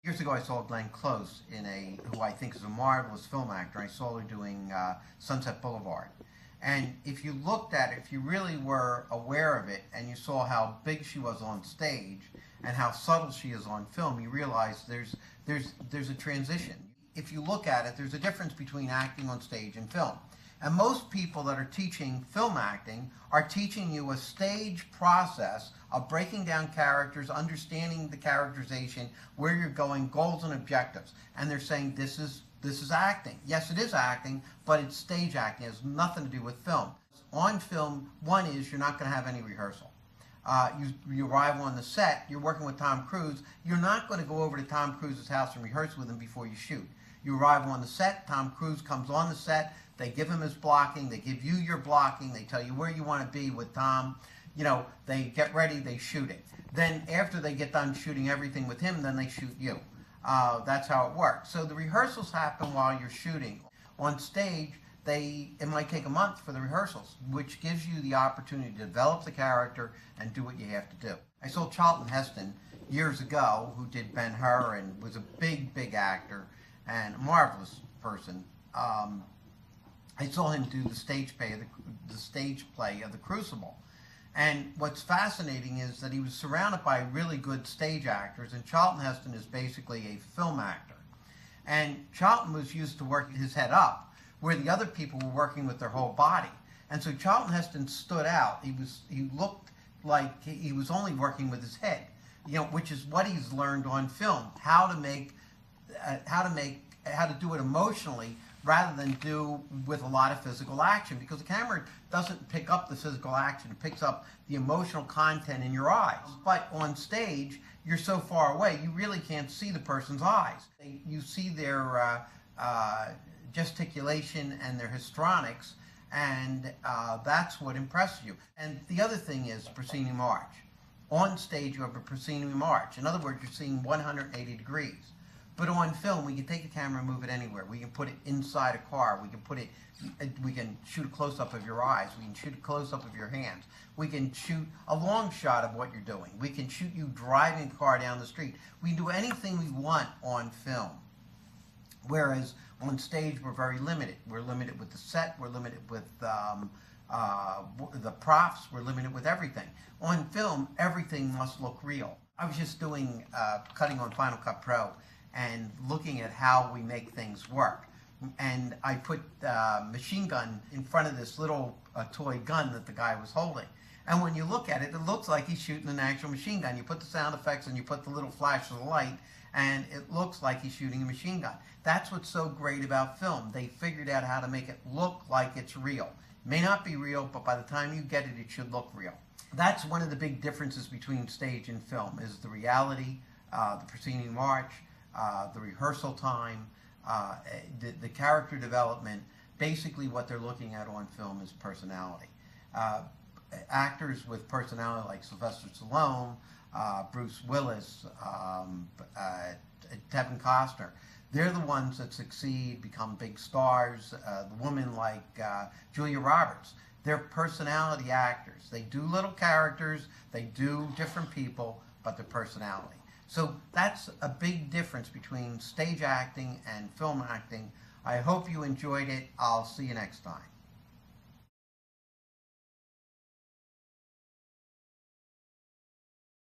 Years ago, I saw Glenn Close who I think is a marvelous film actor. I saw her doing Sunset Boulevard. And if you looked at it, if you really were aware of it, and you saw how big she was on stage and how subtle she is on film, you realize there's a transition. If you look at it, there's a difference between acting on stage and film. And most people that are teaching film acting are teaching you a stage process of breaking down characters, understanding the characterization, where you're going, goals and objectives. And they're saying this is acting. Yes, it is acting, but it's stage acting. It has nothing to do with film. On film, one is you're not going to have any rehearsal. You arrive on the set, you're working with Tom Cruise, you're not going to go over to Tom Cruise's house and rehearse with him before you shoot. You arrive on the set, Tom Cruise comes on the set, they give him his blocking, they give you your blocking, they tell you where you want to be with Tom, they get ready, they shoot it. Then after they get done shooting everything with him, then they shoot you. That's how it works. So the rehearsals happen while you're shooting. On stage, it might take a month for the rehearsals, which gives you the opportunity to develop the character and do what you have to do. I saw Charlton Heston years ago, who did Ben-Hur and was a big actor and a marvelous person. I saw him do the stage play of The Crucible. And what's fascinating is that he was surrounded by really good stage actors, and Charlton Heston is basically a film actor. And Charlton was used to working his head up, where the other people were working with their whole body. And so Charlton Heston stood out. He looked like he was only working with his head, which is what he's learned on film, how to do it emotionally rather than do with a lot of physical action, because the camera doesn't pick up the physical action, it picks up the emotional content in your eyes. But on stage, you're so far away, you really can't see the person's eyes. You see their gesticulation and their histrionics, and that's what impresses you. And the other thing is proscenium arch. On stage, you have a proscenium arch. In other words, you're seeing 180 degrees. But on film, we can take a camera and move it anywhere. We can put it inside a car. We can shoot a close-up of your eyes. We can shoot a close-up of your hands. We can shoot a long shot of what you're doing. We can shoot you driving a car down the street. We can do anything we want on film. Whereas on stage, we're very limited. We're limited with the set. We're limited with the props. We're limited with everything. On film, everything must look real. I was just doing cutting on Final Cut Pro and looking at how we make things work. And I put machine gun in front of this little toy gun that the guy was holding. And when you look at it, it looks like he's shooting an actual machine gun. You put the sound effects and you put the little flash of the light, and it looks like he's shooting a machine gun. That's what's so great about film. They figured out how to make it look like it's real. It may not be real, but by the time you get it, it should look real. That's one of the big differences between stage and film, is the reality, the proscenium arch, the rehearsal time, the character development. Basically what they're looking at on film is personality. Actors with personality like Sylvester Stallone, Bruce Willis, Kevin Costner, they're the ones that succeed, become big stars. The women like Julia Roberts, they're personality actors. They do little characters, they do different people, but they're personality. So that's a big difference between stage acting and film acting. I hope you enjoyed it. I'll see you next time.